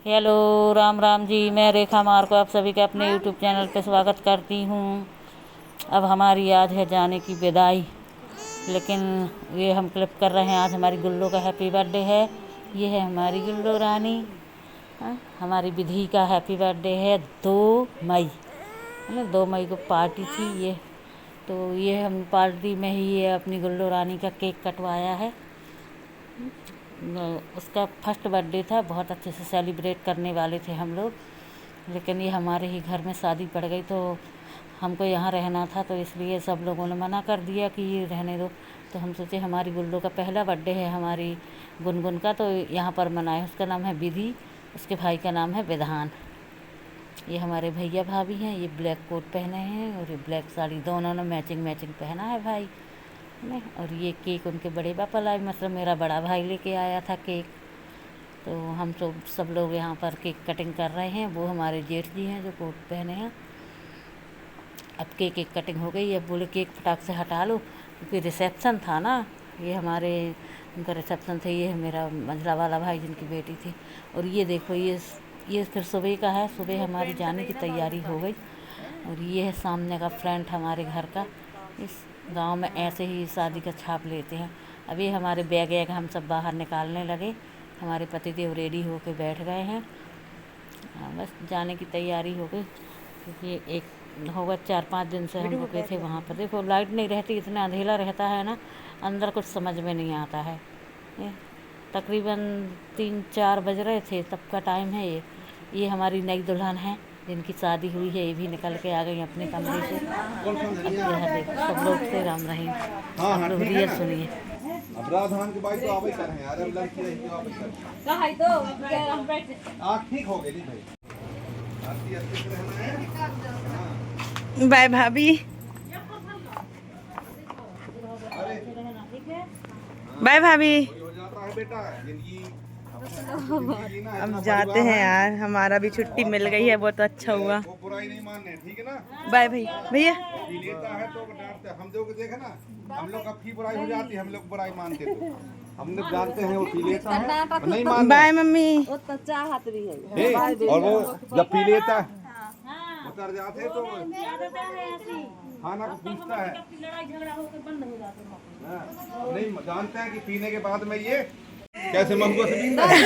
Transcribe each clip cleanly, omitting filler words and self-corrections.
Hello, Ram Ram ji. मैं रेखा मार को आप सभी के अपने यूट्यूब चैनल पे स्वागत करती हूँ। अब हमारी आज है जाने की विदाई, लेकिन ये हम क्लिप कर रहे हैं। आज हमारी गुल्लो का हैप्पी बर्थडे है। ये है हमारी गुल्लो रानी। हमारी विधि का हैप्पी बर्थडे है 2 मई, है ना। 2 मई को पार्टी थी ये, तो ये हम पार्टी में ही ये अपनी गुल्लो रानी का केक कटवाया है। उसका फर्स्ट बर्थडे था, बहुत अच्छे से सेलिब्रेट करने वाले थे हम लोग, लेकिन ये हमारे ही घर में शादी पड़ गई, तो हमको यहाँ रहना था, तो इसलिए सब लोगों ने मना कर दिया कि ये रहने दो। तो हम सोचे हमारी गुल्लो का पहला बर्थडे है हमारी गुनगुन का, तो यहाँ पर मनाए। उसका नाम है विधि, उसके भाई का नाम है विधान। ये हमारे भैया भाभी हैं। ये ब्लैक कोट पहने हैं और ये ब्लैक साड़ी, दोनों ने मैचिंग मैचिंग पहना है भाई ने। और ये केक उनके बड़े पापा लाए, मतलब मेरा बड़ा भाई लेके आया था केक। तो हम तो सब लोग यहाँ पर केक कटिंग कर रहे हैं। वो हमारे जेठ जी हैं जो कोट पहने हैं। अब केक कटिंग हो गई। अब बोले केक फटाक से हटा लो, क्योंकि रिसेप्शन था ना। ये हमारे उनका रिसेप्शन था। ये है मेरा मंझला वाला भाई जिनकी बेटी थी। और ये देखो, ये फिर सुबह का है। सुबह हमारी जाने की तैयारी हो गई। और ये है सामने का फ्रंट हमारे घर का। इस गांव में ऐसे ही शादी का छाप लेते हैं। अभी हमारे बैग वैग हम सब बाहर निकालने लगे। हमारे पतिदेव रेडी होके बैठ गए हैं। बस जाने की तैयारी हो गई, क्योंकि एक होगा 4-5 दिन से हम रुके थे वहाँ पर। देखो लाइट नहीं रहती, इतना अंधेरा रहता है ना, अंदर कुछ समझ में नहीं आता है। तकरीबन 3-4 बज रहे थे तब का टाइम है। ये हमारी नई दुल्हन है जिनकी शादी हुई है। ये भी निकल के आ गई अपने कमरे से। सब लोग से राम रहीम, आप लोग रियल सुनिए। अब राधान के भाई तो आप ही कर रहे हैं यार। अब लड़की रही तो आप ही कर। ठीक हो गई भाई। आरती अच्छे से रहना है। बाय भाभी, बाय भाभी। हो जाता है बेटा जिंदगी। अब जाते हैं यार, हमारा भी छुट्टी मिल गई है, बहुत अच्छा हुआ। वो बुराई नहीं मानने, ठीक है ना। बाय भैया। भैया पी लेता है तो डांटते, हम लोग देखे ना, हम लोग की बुराई हो जाती है, हम लोग बुराई मानते, तो हम लोग जानते हैं वो पी लेता है, नहीं मानते। Bye mummy. और वो जब पी लेता है उतर जाते तो खाना को पूछता है। नहीं जानते हैं कि पीने के बाद में ये कैसे महुआ से पीता है।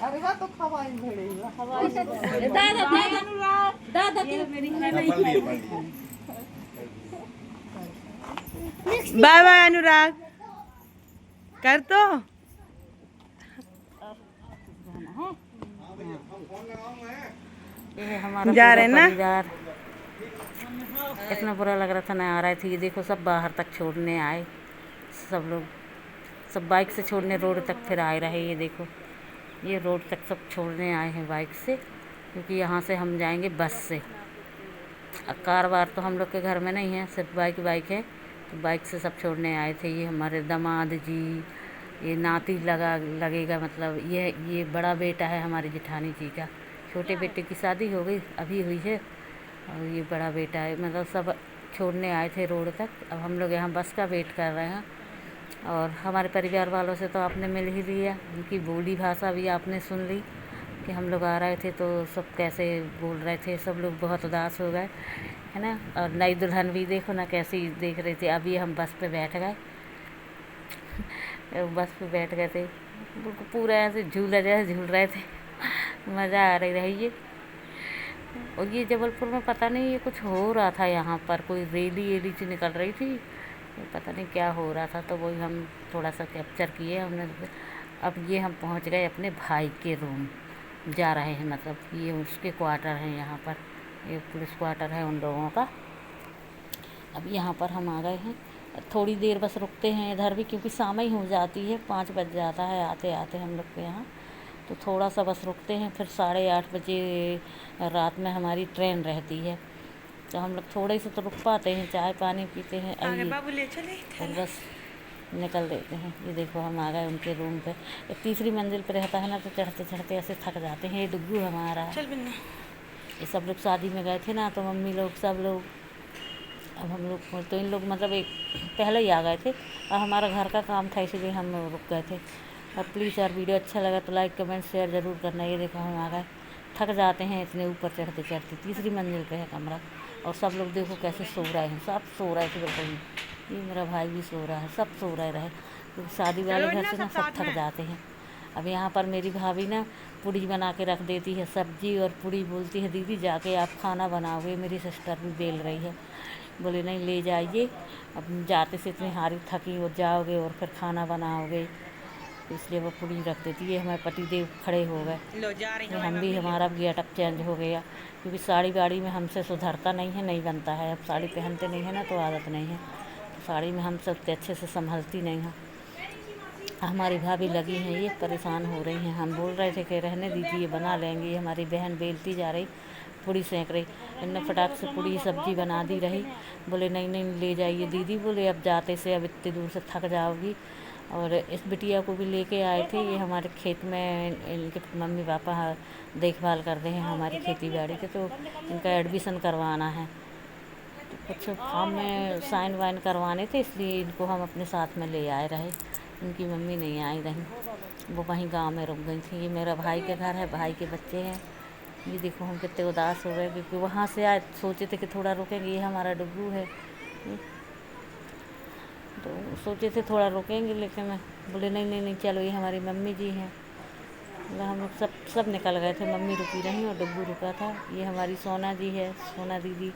अरे वाह, तो खवाई भेड़ी बाय बाय अनुराग कर तो। ये है हमारा जा रहे पूरा ना? परिवार। इतना बुरा लग रहा था ना, आ रहे थे। ये देखो सब बाहर तक छोड़ने आए, सब लोग, सब बाइक से छोड़ने रोड तक फिर आए रहे। ये देखो, ये रोड तक सब छोड़ने आए हैं बाइक से, क्योंकि यहाँ से हम जाएंगे बस से। कार वार तो हम लोग के घर में नहीं है, सिर्फ बाइक है, तो बाइक से सब छोड़ने आए थे। ये हमारे दामाद जी, ये नाती लगेगा, मतलब ये बड़ा बेटा है हमारी जेठानी जी का। छोटे बेटे की शादी हो गई, अभी हुई है, और ये बड़ा बेटा है। मतलब सब छोड़ने आए थे रोड तक। अब हम लोग यहाँ बस का वेट कर रहे हैं। और हमारे परिवार वालों से तो आपने मिल ही लिया, उनकी बोली भाषा भी आपने सुन ली कि हम लोग आ रहे थे तो सब कैसे बोल रहे थे। सब लोग बहुत उदास हो गए, है ना। और नई दुल्हन भी देखो ना कैसी देख रही थी। अभी हम बस पे बैठ गए। बस पे बैठ गए थे, पूरा ऐसे झूला जैसे झूल रहे थे। मज़ा आ रही है। और ये जबलपुर में पता नहीं ये कुछ हो रहा था, यहाँ पर कोई रैली सी निकल रही थी, पता नहीं क्या हो रहा था, तो वही हम थोड़ा सा कैप्चर किए हमने। अब ये हम पहुँच गए अपने भाई के रूम, जा रहे हैं, मतलब ये उसके क्वार्टर हैं यहाँ पर। ये पुलिस क्वार्टर है उन लोगों का। अब यहाँ पर हम आ गए हैं। थोड़ी देर बस रुकते हैं इधर भी, क्योंकि शाम ही हो जाती है, 5 बज जाता है आते आते हम लोग के यहाँ। तो थोड़ा सा बस रुकते हैं, फिर 8:30 बजे रात में हमारी ट्रेन रहती है, तो हम लोग थोड़े से तो रुक पाते हैं, चाय पानी पीते हैं, और बस निकल देते हैं। ये देखो हम आ गए उनके रूम पे। एक तीसरी मंजिल पे रहता है ना, तो चढ़ते चढ़ते ऐसे थक जाते हैं। ये डुग्गू हमारा, ये सब लोग शादी में गए थे ना, तो मम्मी लोग सब लोग अब हम लोग तो इन लोग मतलब एक पहले ही आ गए थे और हमारा घर का काम था इसीलिए हम रुक गए थे। अब प्लीज़ यार वीडियो अच्छा लगा तो लाइक कमेंट शेयर ज़रूर करना। ये देखो हम आ गए, थक जाते हैं इतने ऊपर चढ़ते चढ़ते। तीसरी मंजिल पे है कमरा और सब लोग देखो कैसे सो रहे हैं, सब सो रहे थे बिल्कुल। ये मेरा भाई भी सो रहा है, सब सो रहे क्योंकि शादी वाले घर से ना सब थक जाते हैं। अब यहाँ पर मेरी भाभी ना पूड़ी बना के रख देती है, सब्जी और पूड़ी, बोलती है दीदी जाके आप खाना बनाओगे। मेरी सिस्टर भी बेल रही है, बोले नहीं ले जाइए, अब जाते से इतनी हारी थकी हो जाओगे और फिर खाना बनाओगे, इसलिए वो पूड़ी रख देती है। हमारे पतिदेव खड़े हो गए, तो हम भी, हमारा भी गेटअप चेंज हो गया क्योंकि साड़ी वाड़ी में हमसे सुधरता नहीं है, नहीं बनता है। अब साड़ी पहनते नहीं है ना तो आदत नहीं है, तो साड़ी में हम सब अच्छे से संभलती नहीं है। हमारी भाभी लगी हैं, ये परेशान हो रही हैं। हम बोल रहे थे कि रहने दीजिए, ये बना लेंगे। हमारी बहन बेलती जा रही, पूड़ी सेंक रही, इनने फटाक से पूड़ी सब्जी बना दी रही। बोले नहीं नहीं ले जाइए दीदी, बोले अब जाते से अब इतनी दूर से थक जाओगी। और इस बिटिया को भी लेके आए थे, ये हमारे खेत में इनके मम्मी पापा देखभाल कर रहे हैं हमारी खेती बाड़ी के, तो इनका एडमिशन करवाना है, तो कुछ काम में साइन वाइन करवाने थे, इसलिए इनको हम अपने साथ में ले आए रहे। उनकी मम्मी नहीं आई रही, वो वहीं गांव में रुक गई थी। ये मेरा भाई के घर है, भाई के बच्चे हैं। ये देखो हम कितने उदास हो गए क्योंकि वहाँ से आए, सोचे थे कि थोड़ा रुकेंगे। ये हमारा डुग्गू है, तो सोचे थे थोड़ा रुकेंगे, लेकिन बोले नहीं नहीं नहीं चलो, ये हमारी मम्मी जी हैं। मतलब हम लोग सब निकल गए थे, मम्मी रुकी रही और डुग्गू रुका था। ये हमारी सोना जी है, सोना दीदी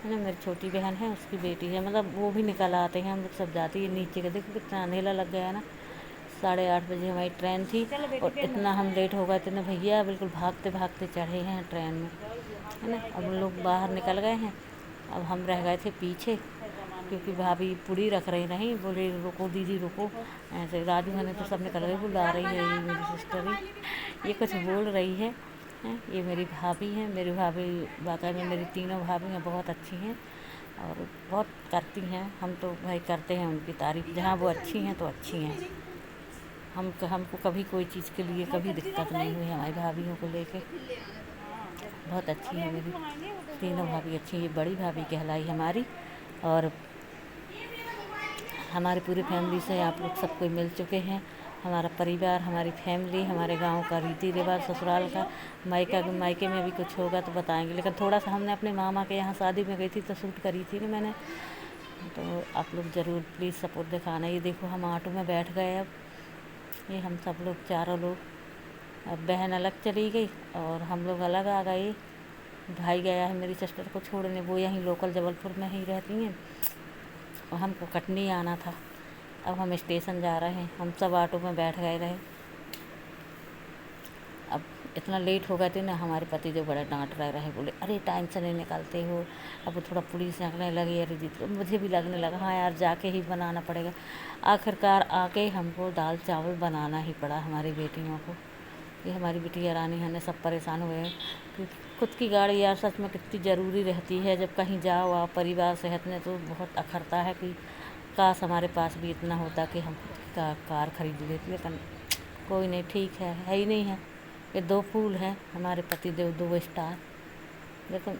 है ना, मेरी छोटी बहन है, उसकी बेटी है। मतलब वो भी निकल आते हैं, हम लोग सब जाते हैं। नीचे का देखो कितना अंधेला लग गया ना। 8:30 बजे हमारी ट्रेन थी और इतना हम लेट हो गए थे ना भैया, बिल्कुल भागते भागते चढ़े हैं ट्रेन में, है ना। अब लोग बाहर निकल गए हैं, अब हम रह गए थे पीछे क्योंकि भाभी पूड़ी रख रही नहीं, बोले रुको दीदी रुको, ऐसे राजू है तो सब निकल गए। बुला रही है ये मेरी सिस्टर ही, ये कुछ बोल रही है। ये मेरी भाभी हैं, मेरी भाभी वाकई में मेरी तीनों भाभी हैं, बहुत अच्छी हैं और बहुत करती हैं। हम तो भाई करते हैं उनकी तारीफ़, जहाँ वो अच्छी हैं तो अच्छी हैं। हमको कभी कोई चीज़ के लिए कभी दिक्कत नहीं हुई हमारी भाभीयों को लेके, बहुत अच्छी है मेरी तीनों भाभी अच्छी। ये बड़ी भाभी कहलाई हमारी, और हमारी पूरी फैमिली से आप लोग सब कोई मिल चुके हैं। हमारा परिवार, हमारी फैमिली, हमारे गांव का रीति रिवाज, ससुराल का, मायके में भी कुछ होगा तो बताएंगे। लेकिन थोड़ा सा हमने अपने मामा के यहाँ शादी में गई थी तो शूट करी थी ना मैंने, तो आप लोग ज़रूर प्लीज़ सपोर्ट दिखाना। ये देखो हम ऑटो में बैठ गए, अब ये हम सब लोग चारों लोग, अब बहन अलग चली गई और हम लोग अलग आ गए। भाई गया है मेरी सिस्टर को छोड़ने, वो यहीं लोकल जबलपुर में ही रहती हैं और हमको कटनी आना था। अब हम स्टेशन जा रहे हैं, हम सब ऑटो में बैठ गए रहे। अब इतना लेट हो गए थे ना, हमारे पति जो बड़ा डांट रहे, बोले अरे टाइम से नहीं निकलते हो। अब वो थोड़ा पुलिस लगने लगी, अरे जी तो मुझे भी लगने लगा हाँ यार जाके ही बनाना पड़ेगा। आखिरकार आके हमको दाल चावल बनाना ही पड़ा हमारी बेटियों को। ये हमारी बिटिया रानी है, सब परेशान हुए हैं क्योंकि खुद की गाड़ी यार सच में कितनी ज़रूरी रहती है। जब कहीं जाओ आप परिवार सहित में तो बहुत अखरता है कि काश हमारे पास भी इतना होता कि हम कार खरीद लेते, लेकिन कोई नहीं, ठीक है ही नहीं है। ये 2 फूल हैं हमारे पति देव, 2 स्टार, लेकिन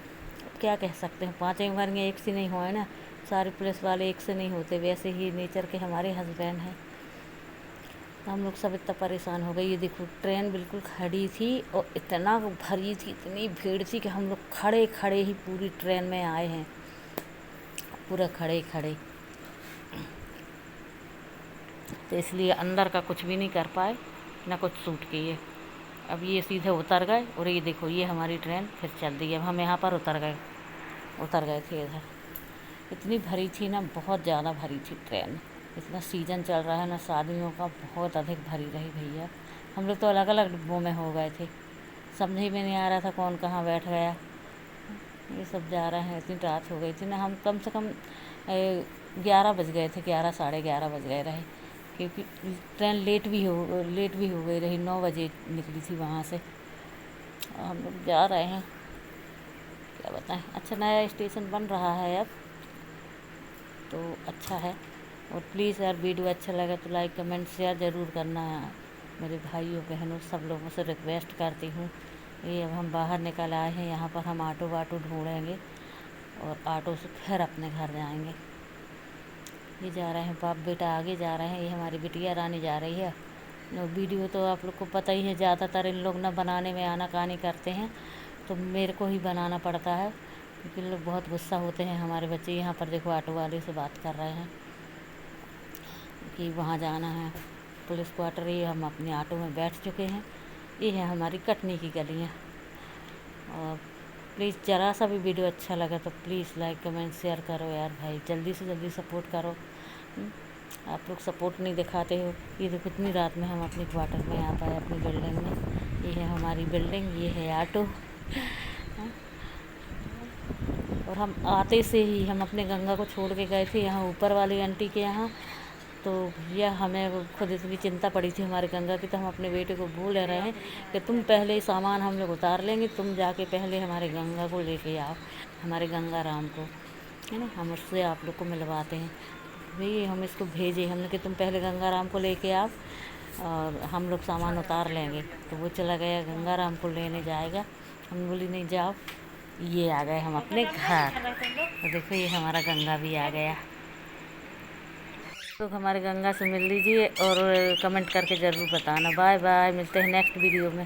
क्या कह सकते हैं, 5 उम्रियाँ एक से नहीं हुए ना, सारे पुलिस वाले एक से नहीं होते, वैसे ही नेचर के हमारे हस्बैंड हैं। हम लोग सब इतना परेशान हो गए। ये देखो ट्रेन बिल्कुल खड़ी थी और इतना भरी थी, इतनी भीड़ थी कि हम लोग खड़े खड़े ही पूरी ट्रेन में आए हैं, पूरा खड़े खड़े, तो इसलिए अंदर का कुछ भी नहीं कर पाए, ना कुछ शूट किए। अब ये सीधे उतर गए और ये देखो ये हमारी ट्रेन फिर चल दी। अब हम यहाँ पर उतर गए थे इधर। इतनी भरी थी ना, बहुत ज़्यादा भरी थी ट्रेन। इतना सीज़न चल रहा है ना शादियों का, बहुत अधिक भरी रही भैया। हम लोग तो अलग अलग डिब्बों में हो गए थे, समझ में नहीं आ रहा था कौन कहाँ बैठ गया। ये सब जा रहे हैं, इतनी रात हो गई थी ना, हम कम से कम 11 बज गए थे, 11 साढ़े 11 बज गए रहे क्योंकि ट्रेन लेट भी हो गई रही। 9 बजे निकली थी वहाँ से। और हम लोग जा रहे हैं, क्या बताएं। अच्छा नया स्टेशन बन रहा है अब, तो अच्छा है। और प्लीज़ यार वीडियो अच्छा लगा तो लाइक कमेंट शेयर ज़रूर करना। मेरे भाइयों बहनों सब लोगों से रिक्वेस्ट करती हूँ। ये अब हम बाहर निकल आए हैं, यहाँ पर हम ऑटो वाटो ढूंढेंगे और ऑटो से फिर अपने घर जाएंगे। ये जा रहे हैं बाप बेटा आगे जा रहे हैं। ये हमारी बिटिया रानी जा रही है। वीडियो तो आप लोग को पता ही है, ज़्यादातर इन लोग ना बनाने में आनाकानी करते हैं, तो मेरे को ही बनाना पड़ता है क्योंकि लोग बहुत गुस्सा होते हैं हमारे बच्चे। यहाँ पर देखो ऑटो वाले से बात कर रहे हैं कि वहाँ जाना है पुलिस क्वार्टर। ये हम अपने ऑटो में बैठ चुके हैं। ये है हमारी कटनी की गलियाँ। और प्लीज़ ज़रा सा भी वीडियो अच्छा लगा तो प्लीज़ लाइक कमेंट शेयर करो यार भाई, जल्दी से जल्दी सपोर्ट करो। आप लोग सपोर्ट नहीं दिखाते हो। ये देखो इतनी रात में हम अपने क्वार्टर में आ पाए, अपनी बिल्डिंग में। ये है हमारी बिल्डिंग, ये है ऑटो। और हम आते से ही हम अपने गंगा को छोड़ के गए थे यहाँ ऊपर वाली आंटी के यहाँ। तो भैया हमें खुद इतनी चिंता पड़ी थी हमारे गंगा की, तो हम अपने बेटे को बोल रहे हैं कि तुम पहले सामान हम लोग उतार लेंगे, तुम जाके पहले हमारे गंगा को लेके आओ, हमारे गंगा राम को, है ना। हम उससे आप लोग को मिलवाते हैं। भाई हम इसको भेजे, हमने कि तुम पहले गंगा राम को लेके आओ और हम लोग सामान उतार लेंगे। तो वो चला गया गंगा राम को लेने जाएगा। हम बोली नहीं जाओ। ये आ गए हम अपने घर। तो देखो ये हमारा गंगा भी आ गया। तो हमारे गंगा से मिल लीजिए और कमेंट करके ज़रूर बताना। बाय बाय, मिलते हैं नेक्स्ट वीडियो में।